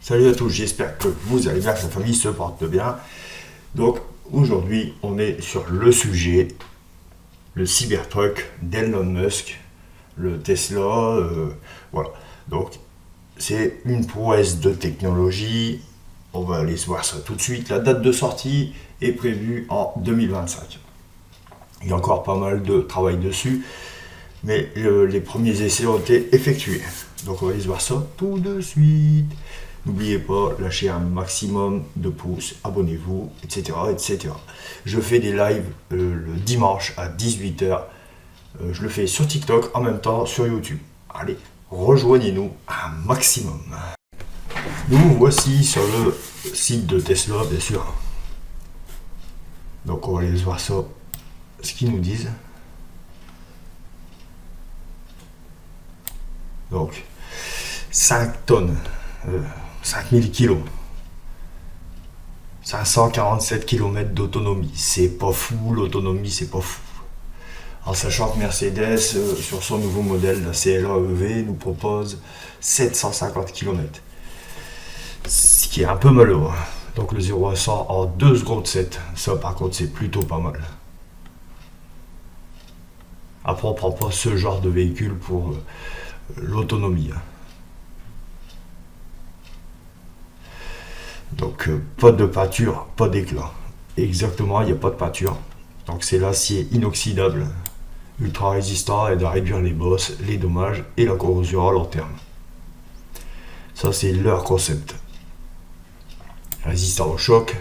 Salut à tous, j'espère que vous allez bien, que la famille se porte bien. Donc aujourd'hui, on est sur le sujet, le Cybertruck d'Elon Musk, le Tesla. Voilà. Donc c'est une prouesse de technologie. On va aller voir ça tout de suite. La date de sortie est prévue en 2025. Il y a encore pas mal de travail dessus, mais les premiers essais ont été effectués. Donc on va aller voir ça tout de suite. N'oubliez pas, lâchez un maximum de pouces, abonnez-vous, etc., etc. Je fais des lives le dimanche à 18h. Je le fais sur TikTok, en même temps sur YouTube. Allez, rejoignez-nous un maximum. Nous voici sur le site de Tesla, bien sûr. Donc on va aller voir ça, ce qu'ils nous disent. Donc, 5 tonnes. 5000 kg, 547 km d'autonomie. C'est pas fou, l'autonomie, c'est pas fou. En sachant que Mercedes, sur son nouveau modèle, la CLA EV, nous propose 750 km. Ce qui est un peu malheureux. Donc le 0 à 100 en 2 secondes 7. Ça, par contre, c'est plutôt pas mal. Après, on prend pas ce genre de véhicule pour l'autonomie. Donc pas de peinture, pas d'éclat. Exactement, il n'y a pas de peinture. Donc c'est l'acier inoxydable, ultra résistant, aide à réduire les bosses, les dommages et la corrosion à long terme. Ça c'est leur concept. Résistant au choc,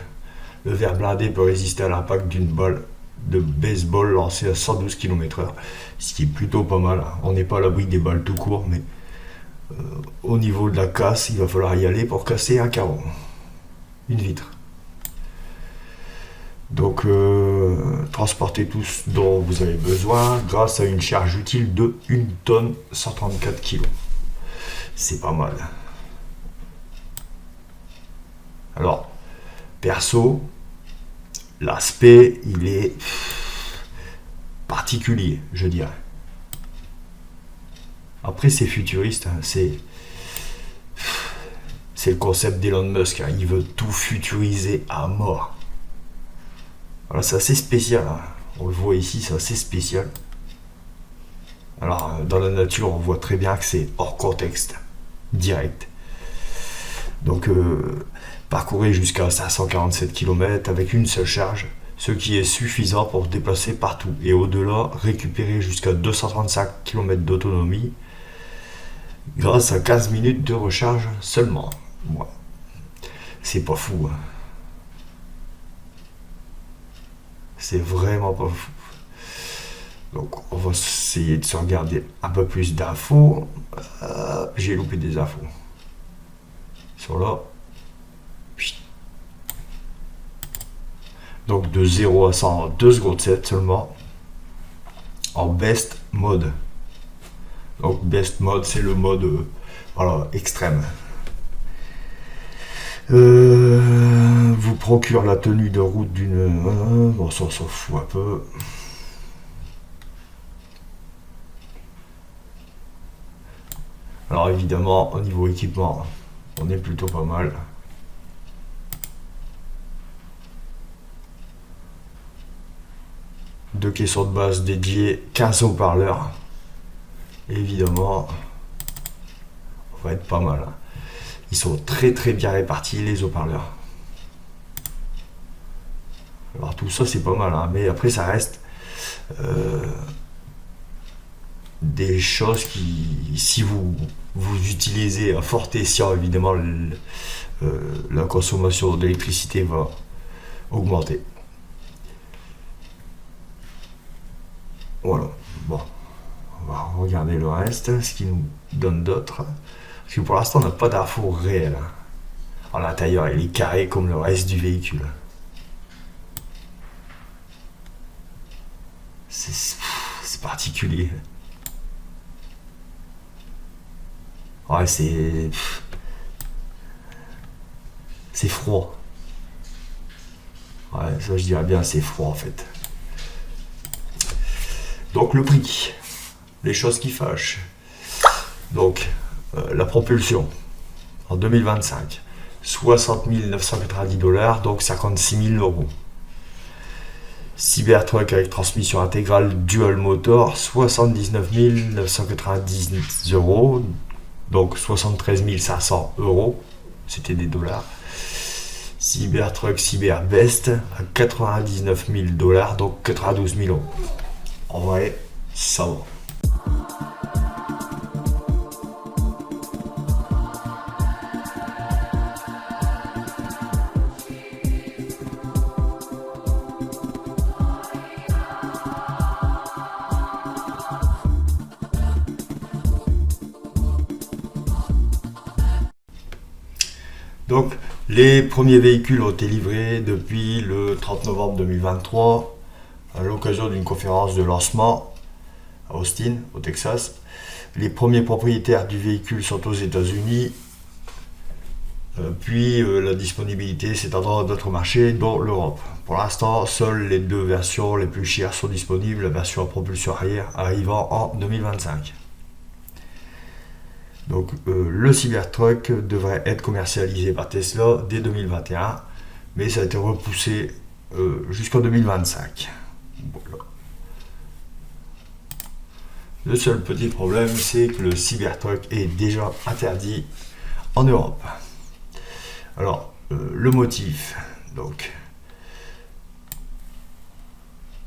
le verre blindé peut résister à l'impact d'une balle de baseball lancée à 112 km/h, ce qui est plutôt pas mal. On n'est pas à l'abri des balles tout court, mais au niveau de la casse, il va falloir y aller pour casser un carreau. Une vitre. Donc transportez tout ce dont vous avez besoin grâce à une charge utile de 1 tonne 134 kg. C'est pas mal. Alors, perso, l'aspect, il est particulier, je dirais. Après, c'est futuriste, hein, c'est le concept d'Elon Musk, hein. Il veut tout futuriser à mort. Alors c'est assez spécial, hein. On le voit ici, c'est assez spécial. Alors dans la nature, on voit très bien que c'est hors contexte, direct. Donc parcourez jusqu'à 547 km avec une seule charge, ce qui est suffisant pour se déplacer partout. Et au-delà, récupérer jusqu'à 235 km d'autonomie grâce à 15 minutes de recharge seulement. Ouais. C'est pas fou, hein. C'est vraiment pas fou. Donc on va essayer de se regarder un peu plus d'infos. J'ai loupé des infos. Sur là. Donc de 0 à 100 en 2 secondes 7 seulement. En best mode. Donc best mode, c'est le mode voilà, extrême. Vous procure la tenue de route d'une... bon, ça on s'en fout un peu. Alors évidemment, au niveau équipement, on est plutôt pas mal. Deux caissons de base dédiés, 15 haut-parleurs. Évidemment, on va être pas mal. Ils sont très très bien répartis, les haut-parleurs. Alors tout ça c'est pas mal, hein, mais après ça reste des choses qui, si vous utilisez à fort escient, évidemment la consommation d'électricité va augmenter. Voilà, bon, on va regarder le reste, ce qu'il nous donne d'autre. Parce que pour l'instant, on n'a pas d'infos réelles. À l'intérieur, il est carré comme le reste du véhicule. C'est particulier. Ouais, c'est froid. Ouais, ça je dirais bien, c'est froid en fait. Donc le prix, les choses qui fâchent. Donc la propulsion en 2025. 60 990 $, donc 56 000 euros. Cybertruck avec transmission intégrale dual motor, 79 990 €, donc 73 500 €, c'était des dollars. Cybertruck Cyberbest à 99 000 $, donc 92 000 euros. En vrai, ça va. Donc, les premiers véhicules ont été livrés depuis le 30 novembre 2023 à l'occasion d'une conférence de lancement à Austin, au Texas. Les premiers propriétaires du véhicule sont aux États-Unis. Puis la disponibilité s'étendra à d'autres marchés, dont l'Europe. Pour l'instant, seules les deux versions les plus chères sont disponibles, la version à propulsion arrière arrivant en 2025. Donc le Cybertruck devrait être commercialisé par Tesla dès 2021, mais ça a été repoussé jusqu'en 2025. Voilà. Le seul petit problème, c'est que le Cybertruck est déjà interdit en Europe. Alors, le motif, donc,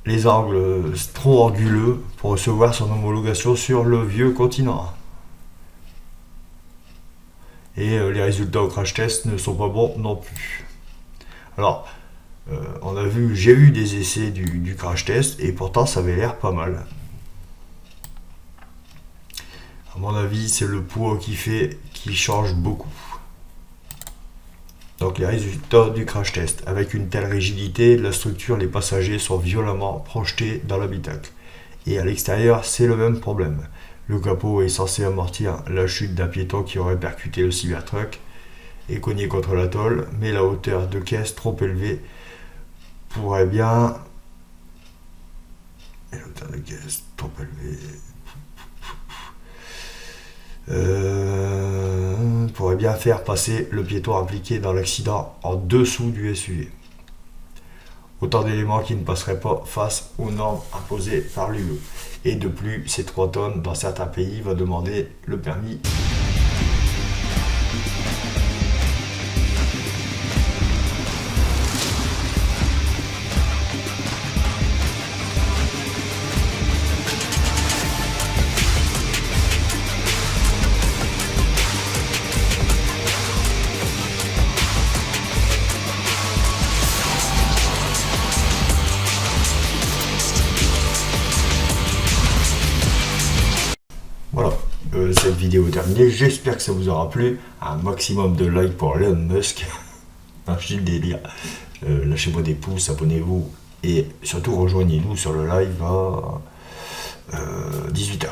les angles trop anguleux pour recevoir son homologation sur le vieux continent. Et les résultats au crash test ne sont pas bons non plus. Alors, j'ai vu des essais du crash test et pourtant ça avait l'air pas mal. À mon avis, c'est le poids qui change beaucoup. Donc les résultats du crash test. Avec une telle rigidité de la structure, les passagers sont violemment projetés dans l'habitacle. Et à l'extérieur, c'est le même problème. Le capot est censé amortir la chute d'un piéton qui aurait percuté le Cybertruck et cogné contre la tôle, mais la hauteur de caisse trop élevée pourrait bien... Et la hauteur de caisse trop élevée... pourrait bien faire passer le piéton impliqué dans l'accident en dessous du SUV. Autant d'éléments qui ne passeraient pas face aux normes imposées par l'UE. Et de plus, ces 3 tonnes dans certains pays va demander le permis. Voilà, cette vidéo est terminée. J'espère que ça vous aura plu. Un maximum de likes pour Elon Musk. Non, je dis le délire. Lâchez-moi des pouces, abonnez-vous et surtout rejoignez-nous sur le live à 18h.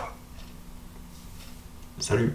Salut!